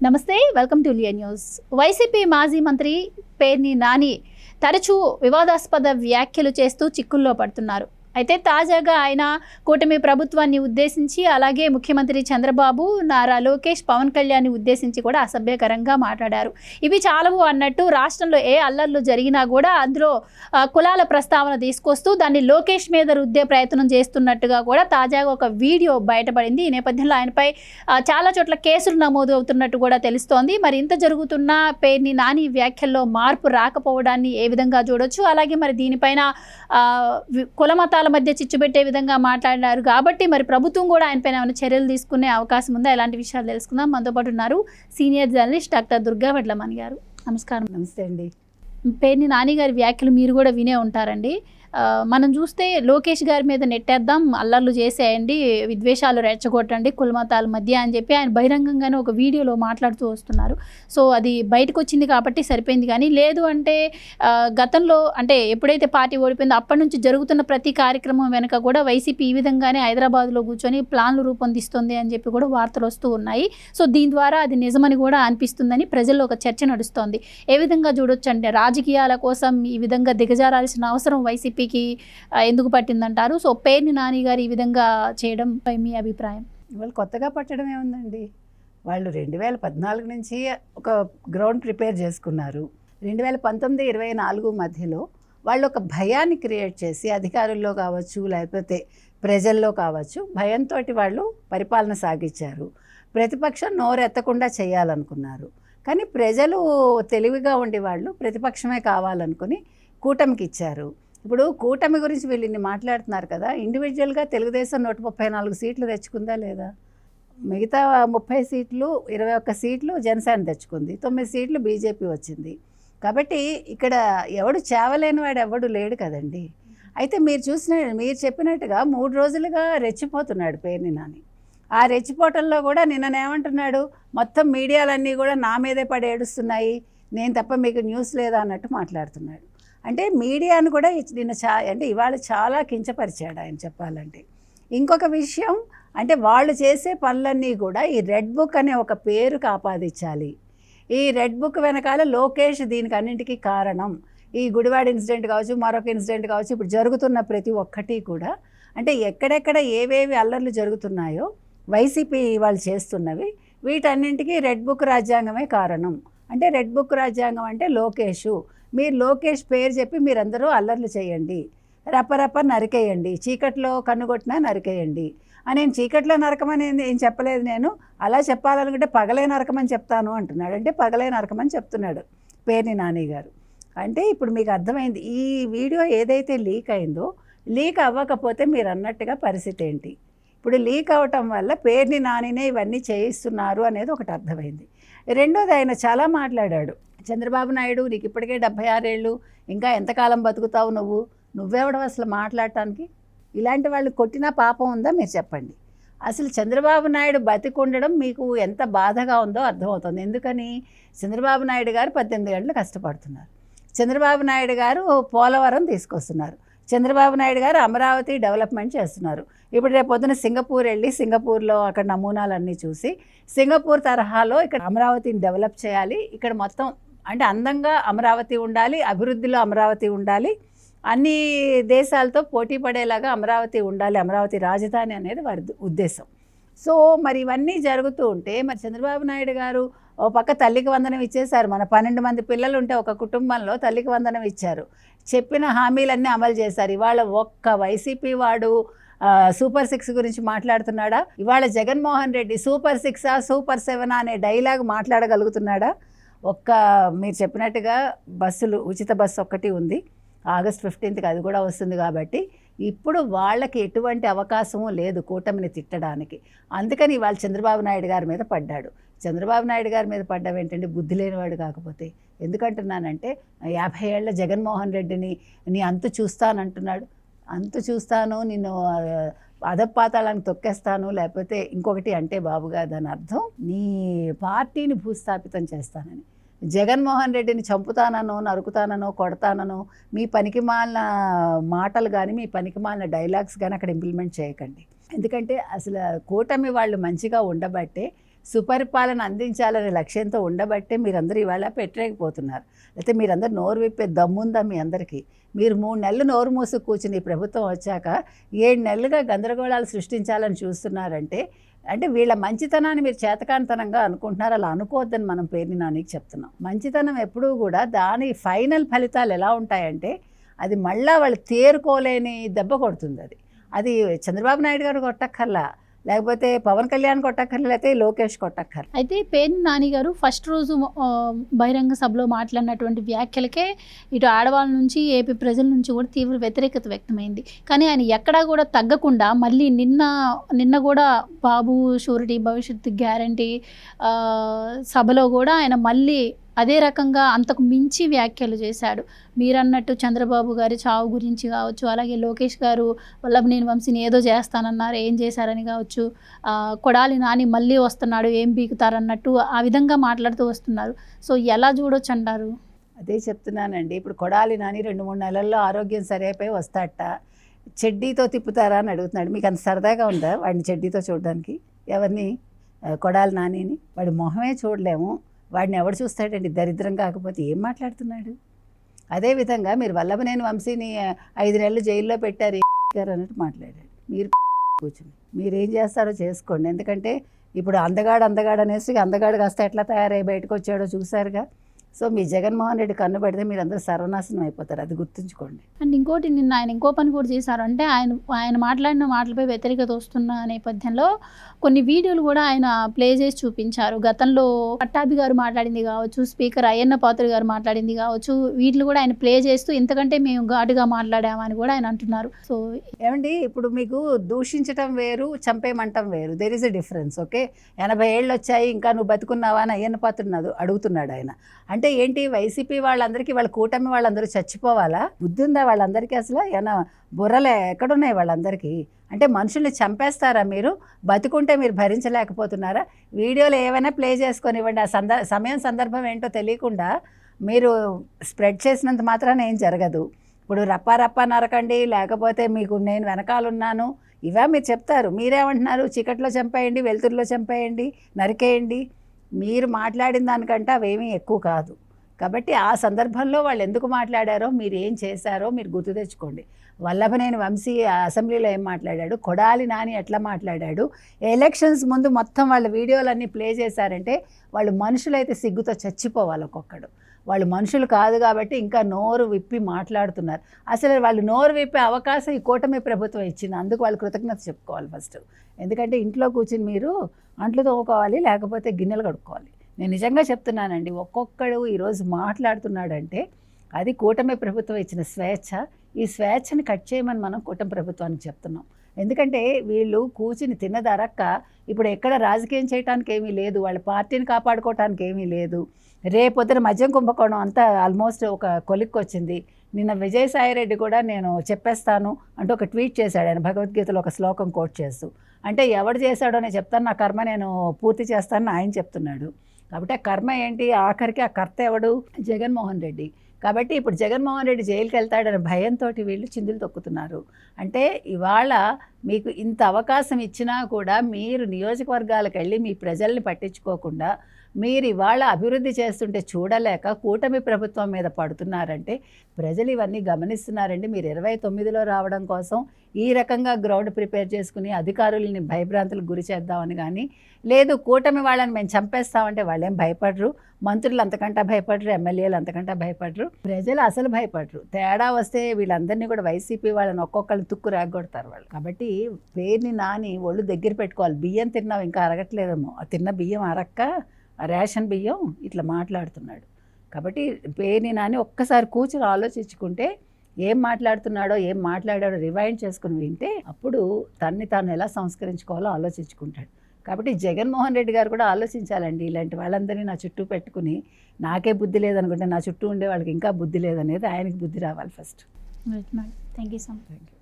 నమస్తే, welcome to Liya news. YCP మాజీ మంత్రి పేర్ని నాని తరచూ వివాదాస్పద వ్యాఖ్యలు చేస్తూ చిక్కుల్లో పడుతున్నారు. అయితే తాజాగా ఆయన కూటమి ప్రభుత్వాన్ని ఉద్దేశించి, అలాగే ముఖ్యమంత్రి చంద్రబాబు, నారా లోకేష్, పవన్ కళ్యాణ్ని ఉద్దేశించి కూడా అసభ్యకరంగా మాట్లాడారు. ఇవి చాలవు అన్నట్టు రాష్ట్రంలో ఏ అల్లర్లు జరిగినా కూడా అందులో కులాల ప్రస్తావన తీసుకొస్తూ దాన్ని లోకేష్ మీద రుద్దే ప్రయత్నం చేస్తున్నట్టుగా కూడా తాజాగా ఒక వీడియో బయటపడింది. ఈ నేపథ్యంలో ఆయనపై చాలా చోట్ల కేసులు నమోదు అవుతున్నట్టు కూడా తెలుస్తోంది. మరి ఇంత జరుగుతున్న పేర్ని నాని వ్యాఖ్యల్లో మార్పు రాకపోవడాన్ని ఏ విధంగా చూడొచ్చు? అలాగే మరి దీనిపైన కులమతాల మధ్య చిచ్చుపెట్టే విధంగా మాట్లాడినారు కాబట్టి మరి ప్రభుత్వం కూడా ఆయనపైన ఏమైనా చర్యలు తీసుకునే అవకాశం ఉందా? ఎలాంటి విషయాలు తెలుసుకుందాం. మనతో పాటు ఉన్నారు senior journalist doctor Durga Vadlamani గారు. నమస్కారం. నమస్తే అండి. పేర్ని నాని గారి వ్యాఖ్యలు మీరు కూడా వినే ఉంటారండి. మనం చూస్తే లోకేష్ గారి మీద నెట్టేద్దాం, అల్లర్లు చేసేయండి, విద్వేషాలు రెచ్చగొట్టండి కులమతాల మధ్య అని చెప్పి ఆయన బహిరంగంగానే ఒక వీడియోలో మాట్లాడుతూ వస్తున్నారు. సో అది బయటకు వచ్చింది కాబట్టి సరిపోయింది. కానీ లేదు అంటే గతంలో అంటే ఎప్పుడైతే పార్టీ ఓడిపోయిందో అప్పటి నుంచి జరుగుతున్న ప్రతి కార్యక్రమం వెనుక కూడా వైసీపీ ఈ విధంగానే హైదరాబాద్లో కూర్చొని ప్లాన్లు రూపొందిస్తుంది అని చెప్పి కూడా వార్తలు వస్తూ ఉన్నాయి. సో దీని ద్వారా అది నిజమని కూడా అనిపిస్తుందని ప్రజల్లో ఒక చర్చ నడుస్తోంది. ఏ విధంగా చూడొచ్చు అంటే రాజకీయాల కోసం ఈ విధంగా దిగజారాల్సిన అవసరం వైసీపీ ఎందుకు పట్టిందంటారు? సో పేర్ని నాని గారు ఈ విధంగా చేయడంపై మీ అభిప్రాయం? వాళ్ళు కొత్తగా పట్టడం ఏముందండి, వాళ్ళు 2014 నుంచి ఒక గ్రౌండ్ ప్రిపేర్ చేసుకున్నారు. 2019-24 మధ్యలో వాళ్ళు ఒక భయాన్ని క్రియేట్ చేసి అధికారుల్లో కావచ్చు, లేకపోతే ప్రజల్లో కావచ్చు, భయంతో వాళ్ళు పరిపాలన సాగించారు. ప్రతిపక్షం నోరెత్తకుండా చేయాలనుకున్నారు. కానీ ప్రజలు తెలివిగా ఉండి వాళ్ళు ప్రతిపక్షమే కావాలనుకుని కూటమికి ఇచ్చారు. ఇప్పుడు కూటమి గురించి వీళ్ళు ఇన్ని మాట్లాడుతున్నారు కదా, ఇండివిజువల్గా తెలుగుదేశం 134 సీట్లు తెచ్చుకుందా లేదా? మిగతా 30 సీట్లు, 21 సీట్లు జనసేన తెచ్చుకుంది, 9 సీట్లు బీజేపీ వచ్చింది. కాబట్టి ఇక్కడ ఎవడు చేవలేని వాడు ఎవడు లేడు కదండి. అయితే మీరు చెప్పినట్టుగా 3 రోజులుగా రెచ్చిపోతున్నాడు పేర్ని నాని. ఆ రెచ్చిపోవటంలో కూడా నిన్ననేమంటున్నాడు, మొత్తం మీడియాలన్నీ కూడా నా మీదే పడి ఏడుస్తున్నాయి, నేను తప్ప మీకు న్యూస్ లేదా అన్నట్టు మాట్లాడుతున్నాడు. అంటే మీడియాను కూడా నిన్న అంటే ఇవాళ చాలా కించపరిచాడు ఆయన చెప్పాలంటే. ఇంకొక విషయం అంటే వాళ్ళు చేసే పనులన్నీ కూడా ఈ రెడ్ బుక్ అనే ఒక పేరుకు ఆపాదించాలి. ఈ రెడ్ బుక్ వెనకాల లోకేష్ దీనికి అన్నింటికీ కారణం. ఈ గుడివాడ ఇన్సిడెంట్ కావచ్చు, మరొక ఇన్సిడెంట్ కావచ్చు, ఇప్పుడు జరుగుతున్న ప్రతి ఒక్కటి కూడా అంటే ఎక్కడెక్కడ ఏవేవి అల్లర్లు జరుగుతున్నాయో వైసీపీ వాళ్ళు చేస్తున్నవి, వీటన్నింటికీ రెడ్ బుక్ రాజ్యాంగమే కారణం. అంటే రెడ్ బుక్ రాజ్యాంగం అంటే లోకేషు. మీరు లోకేష్ పేరు చెప్పి మీరందరూ అల్లర్లు చేయండి, రప్పరప్ప నరికేయండి, చీకట్లో కన్నుగొట్టినా నరికేయండి. నేను చీకట్లో నరకమని ఏం చెప్పలేదు, నేను అలా చెప్పాలనుకుంటే పగలే నరకమని చెప్తాను అంటున్నాడు. అంటే పగలే నరకమని చెప్తున్నాడు పేర్ని నాని గారు. అంటే ఇప్పుడు మీకు అర్థమైంది ఈ వీడియో ఏదైతే లీక్ అయిందో, లీక్ అవ్వకపోతే మీరు అన్నట్టుగా పరిస్థితి ఏంటి? ఇప్పుడు లీక్ అవటం వల్ల పేర్ని నానినే ఇవన్నీ చేయిస్తున్నారు అనేది ఒకటి అర్థమైంది. రెండోది ఆయన చాలా మాట్లాడాడు. చంద్రబాబు నాయుడు, నీకు ఇప్పటికే 76 ఏళ్ళు, ఇంకా ఎంతకాలం బతుకుతావు నువ్వెవడం అసలు మాట్లాడటానికి? ఇలాంటి వాళ్ళు కొట్టినా పాపం ఉందా మీరు చెప్పండి. అసలు చంద్రబాబు నాయుడు బతికుండడం మీకు ఎంత బాధగా ఉందో అర్థమవుతుంది. ఎందుకని? చంద్రబాబు నాయుడు గారు 18 గంటలు కష్టపడుతున్నారు. చంద్రబాబు నాయుడు గారు పోలవరం తీసుకొస్తున్నారు. చంద్రబాబు నాయుడు గారు అమరావతి డెవలప్మెంట్ చేస్తున్నారు. ఇప్పుడు రేపు పొద్దున సింగపూర్ వెళ్ళి సింగపూర్లో అక్కడ నమూనాలన్నీ చూసి సింగపూర్ తరహాలో ఇక్కడ అమరావతిని డెవలప్ చేయాలి. ఇక్కడ మొత్తం అంటే అందంగా అమరావతి ఉండాలి, అభివృద్ధిలో అమరావతి ఉండాలి, అన్ని దేశాలతో పోటీ పడేలాగా అమరావతి ఉండాలి, అమరావతి రాజధాని అనేది వారి ఉద్దేశం. సో మరి ఇవన్నీ జరుగుతూ ఉంటే మరి చంద్రబాబు నాయుడు గారు ఓ పక్క తల్లికి వందనం ఇచ్చేశారు. మన 12 మంది పిల్లలు ఉంటే ఒక కుటుంబంలో తల్లికి వందనం ఇచ్చారు, చెప్పిన హామీలన్నీ అమలు చేశారు. ఇవాళ ఒక్క వైసీపీ వాడు సూపర్ 6 గురించి మాట్లాడుతున్నాడా? ఇవాళ జగన్మోహన్ రెడ్డి సూపర్ 6 సూపర్ 7 అనే డైలాగ్ మాట్లాడగలుగుతున్నాడా? మీరు చెప్పినట్టుగా బస్సులు ఉచిత బస్సు ఒక్కటి ఉంది, ఆగస్ట్ 15కి అది కూడా వస్తుంది. కాబట్టి ఇప్పుడు వాళ్ళకి ఎటువంటి అవకాశము లేదు కూటమిని తిట్టడానికి. అందుకని వాళ్ళు చంద్రబాబు నాయుడు గారి మీద పడ్డాడు. చంద్రబాబు నాయుడు గారి మీద పడ్డం ఏంటంటే బుద్ధి లేనివాడు కాకపోతే. ఎందుకంటున్నానంటే 50 ఏళ్ల జగన్మోహన్ రెడ్డిని నీ అంతు చూస్తానంటున్నాడు. అంతు చూస్తాను, నిన్ను అధపాతాళానికి తొక్కేస్తాను, లేకపోతే ఇంకొకటి అంటే బాబుగా దాని అర్థం నీ పార్టీని భూస్థాపితం చేస్తానని. జగన్మోహన్ రెడ్డిని చంపుతానో, నరుకుతానో, కొడతానో మీ పనికిమాలిన మాటలు కానీ మీ పనికిమాలిన డైలాగ్స్ కానీ అక్కడ ఇంప్లిమెంట్ చేయకండి. ఎందుకంటే అసలు కూటమి వాళ్ళు మంచిగా ఉండబట్టే సుపరిపాలన అందించాలనే లక్ష్యంతో ఉండబట్టే మీరందరూ ఇవాళ పెట్టలేకపోతున్నారు. లేకపోతే మీరందరూ నోరు విప్పే దమ్ముందా మీ అందరికీ? మీరు 3 నెలలు నోరు మూసు కూర్చుని ఈ ప్రభుత్వం వచ్చాక 7 నెలలుగా గందరగోళాలు సృష్టించాలని చూస్తున్నారంటే అంటే వీళ్ళ మంచితనాన్ని మీరు చేతకానితనంగా అనుకుంటున్నారు. అలా అనుకోవద్దని మనం పేర్ని నానికి చెప్తున్నాం. మంచితనం ఎప్పుడూ కూడా దాని ఫైనల్ ఫలితాలు ఎలా ఉంటాయంటే అది మళ్ళా వాళ్ళు తేరుకోలేని దెబ్బ కొడుతుంది. అది చంద్రబాబు నాయుడు గారు కొట్టక్కర్లా, లేకపోతే పవన్ కళ్యాణ్ కొట్టక్కర్లా, లేకపోతే లోకేష్ కొట్టక్కర్లా. అయితే పేర్ని నాని గారు ఫస్ట్ రోజు బహిరంగ సభలో మాట్లాడినటువంటి వ్యాఖ్యలకే ఇటు ఆడవాళ్ళ నుంచి ఏపీ ప్రజల నుంచి కూడా తీవ్ర వ్యతిరేకత వ్యక్తమైంది. కానీ ఆయన ఎక్కడా కూడా తగ్గకుండా మళ్ళీ నిన్న కూడా బాబు షూరిటీ భవిష్యత్తు గ్యారంటీ సభలో కూడా ఆయన మళ్ళీ అదే రకంగా అంతకు మించి వ్యాఖ్యలు చేశాడు. మీరన్నట్టు చంద్రబాబు గారి చావు గురించి కావచ్చు, అలాగే లోకేష్ గారు వల్లభనేని వంశీని ఏదో చేస్తానన్నారు, ఏం చేశారని కావచ్చు, కొడాలి నాని మళ్ళీ వస్తున్నాడు, ఏం బీకుతారన్నట్టు ఆ విధంగా మాట్లాడుతూ వస్తున్నారు. సో ఎలా చూడొచ్చు అంటారు? అదే చెప్తున్నానండి. ఇప్పుడు కొడాలి నాని 2-3 నెలల్లో ఆరోగ్యం సరైపోయి వస్తాడట. చెడ్డీతో తిప్పుతారా అని అడుగుతున్నాడు. మీకు అంత సరదాగా ఉందా వాడిని చెడ్డీతో చూడడానికి? ఎవరిని? కొడాలి నానిని. వాడి మొహమే చూడలేము. వాడిని ఎవడు చూస్తాడండి? దరిద్రం కాకపోతే ఏం మాట్లాడుతున్నాడు? అదేవిధంగా మీరు వల్లభనేని వంశీని 5 నెలలు జైల్లో పెట్టారు గారు అన్నట్టు మాట్లాడాడు. మీరు కూర్చుని మీరేం చేస్తారో చేసుకోండి. ఎందుకంటే ఇప్పుడు అందగాడు అనేసి అందగాడు కాస్త ఎట్లా తయారై బయటకు వచ్చాడో చూసారుగా. సో మీ జగన్మోహన్ రెడ్డి కన్ను పెడితే మీరందరూ సర్వనాశనం అయిపోతారు, అది గుర్తుంచుకోండి. అండ్ ఇంకోటి, నిన్న ఆయన ఇంకో పని కూడా చేశారు. అంటే ఆయన మాట్లాడిన మాటలపై వ్యతిరేకత వస్తున్న నేపథ్యంలో కొన్ని వీడియోలు కూడా ఆయన ప్లే చేసి చూపించారు. గతంలో పట్టాభి గారు మాట్లాడింది కావచ్చు, స్పీకర్ అయ్యన్న పాత్రుడు గారు మాట్లాడింది కావచ్చు, వీటిని కూడా ఆయన ప్లే చేస్తూ ఇంతకంటే మేము ఘాటుగా మాట్లాడామని కూడా ఆయన అంటున్నారు. సో ఏమండి, ఇప్పుడు మీకు దూషించటం వేరు, చంపేయమంటం వేరు. There is a difference. Okay, 80 ఏళ్ళు వచ్చాయి ఇంకా నువ్వు బతుకున్నావా అని అయ్యన్న పాత్రుడు అడుగుతున్నాడు ఆయన. అంటే ఏంటి, వైసీపీ వాళ్ళందరికీ వాళ్ళ కూటమి వాళ్ళందరూ చచ్చిపోవాలా? బుద్ధి ఉందా వాళ్ళందరికీ? అసలు ఏమైనా బుర్రలే ఎక్కడున్నాయి వాళ్ళందరికీ? అంటే మనుషుల్ని చంపేస్తారా మీరు? బతుకుంటే మీరు భరించలేకపోతున్నారా? వీడియోలు ఏమైనా ప్లే చేసుకొని ఇవ్వండి. ఆ సమయం సందర్భం ఏంటో తెలియకుండా మీరు స్ప్రెడ్ చేసినంత మాత్రాన ఏం జరగదు. ఇప్పుడు రప్పా నరకండి, లేకపోతే మీకు నేను వెనకాలన్నాను, ఇవే మీరు చెప్తారు. మీరేమంటున్నారు? చీకట్లో చంపేయండి, వెలుతురులో చంపేయండి, నరికేయండి. మీరు మాట్లాడిన దానికంటే అవేమీ ఎక్కువ కాదు. కాబట్టి ఆ సందర్భంలో వాళ్ళు ఎందుకు మాట్లాడారో, మీరు ఏం చేశారో మీరు గుర్తు తెచ్చుకోండి. వల్లభనేని వంశీ అసెంబ్లీలో ఏం మాట్లాడాడు, కొడాలి నాని ఎట్లా మాట్లాడాడు, ఎలక్షన్స్ ముందు మొత్తం వాళ్ళ వీడియోలన్నీ ప్లే చేశారంటే వాళ్ళు మనుషులైతే సిగ్గుతో చచ్చిపోవాలి ఒక్కొక్కడు. వాళ్ళు మనుషులు కాదు కాబట్టి ఇంకా నోరు విప్పి మాట్లాడుతున్నారు. అసలు వాళ్ళు నోరు విప్పే అవకాశం ఈ కూటమి ప్రభుత్వం ఇచ్చింది. అందుకు వాళ్ళు కృతజ్ఞత చెప్పుకోవాలి ఫస్ట్. ఎందుకంటే ఇంట్లో కూర్చుని మీరు అంట్లు తోముకోవాలి, లేకపోతే గిన్నెలు కడుక్కోవాలి. నేను నిజంగా చెప్తున్నానండి, ఒక్కొక్కడు ఈరోజు మాట్లాడుతున్నాడంటే అది కూటమి ప్రభుత్వం ఇచ్చిన స్వేచ్ఛ. ఈ స్వేచ్ఛని కట్ చేయమని మనం కూటమి ప్రభుత్వానికి చెప్తున్నాం. ఎందుకంటే వీళ్ళు కూర్చుని తిన్నదరక్క ఇప్పుడు ఎక్కడ రాజకీయం చేయడానికి ఏమీ లేదు, వాళ్ళ పార్టీని కాపాడుకోవటానికి ఏమీ లేదు. రేపొద్దున మద్యం కుంభకోణం అంతా ఆల్మోస్ట్ ఒక కొలిక్కి వచ్చింది. నిన్న విజయసాయిరెడ్డి కూడా నేను చెప్పేస్తాను అంటూ ఒక ట్వీట్ చేశాడు ఆయన, భగవద్గీతలో ఒక శ్లోకం కోట్ చేస్తూ. అంటే ఎవడు చేశాడో నేను చెప్తాను, నా కర్మ నేను పూర్తి చేస్తానని ఆయన చెప్తున్నాడు. కాబట్టి ఆ కర్మ ఏంటి, ఆఖరికి ఆ కర్త ఎవడు? జగన్మోహన్ రెడ్డి. కాబట్టి ఇప్పుడు జగన్మోహన్ రెడ్డి జైలుకి వెళ్తాడనే భయంతో వీళ్ళు చిందులు తొక్కుతున్నారు. అంటే ఇవాళ మీకు ఇంత అవకాశం ఇచ్చినా కూడా మీరు నియోజకవర్గాలకు వెళ్ళి మీ ప్రజల్ని పట్టించుకోకుండా మీరు ఇవాళ అభివృద్ధి చేస్తుంటే చూడలేక కూటమి ప్రభుత్వం మీద పడుతున్నారంటే ప్రజలు ఇవన్నీ గమనిస్తున్నారండి. మీరు 29లో రావడం కోసం ఈ రకంగా గ్రౌండ్ ప్రిపేర్ చేసుకుని అధికారులని భయభ్రాంతులకు గురి చేద్దామని కానీ, లేదు కూటమి వాళ్ళని మేము చంపేస్తామంటే వాళ్ళేం భయపడరు, మంత్రులు అంతకంటే భయపడరు, ఎమ్మెల్యేలు అంతకంటే భయపడరు, ప్రజలు అసలు భయపడరు. తేడా వస్తే వీళ్ళందరినీ కూడా వైసీపీ వాళ్ళని ఒక్కొక్కరిని తుక్కు రాగొడతారు వాళ్ళు. కాబట్టి పేరుని నాని ఒళ్ళు దగ్గర పెట్టుకోవాలి. బియ్యం తిన్నావు ఇంకా అరగట్లేదేమో, తిన్న బియ్యం అరక్క రేషన్ బియ్యం ఇట్లా మాట్లాడుతున్నాడు. కాబట్టి పేరుని నాని ఒక్కసారి కూర్చుని ఆలోచించుకుంటే ఏం మాట్లాడుతున్నాడో ఏం మాట్లాడాడో రివైండ్ చేసుకుని వింటే అప్పుడు తన్ని తాను ఎలా సంస్కరించుకోవాలో ఆలోచించుకుంటాడు. కాబట్టి జగన్మోహన్ రెడ్డి గారు కూడా ఆలోచించాలండి. ఇలాంటి వాళ్ళందరినీ నా చుట్టూ పెట్టుకుని నాకే బుద్ధి లేదనుకుంటే నా చుట్టూ ఉండే వాళ్ళకి ఇంకా బుద్ధి లేదనేది ఆయనకి బుద్ధి రావాలి first. Thank you so much. Thank you.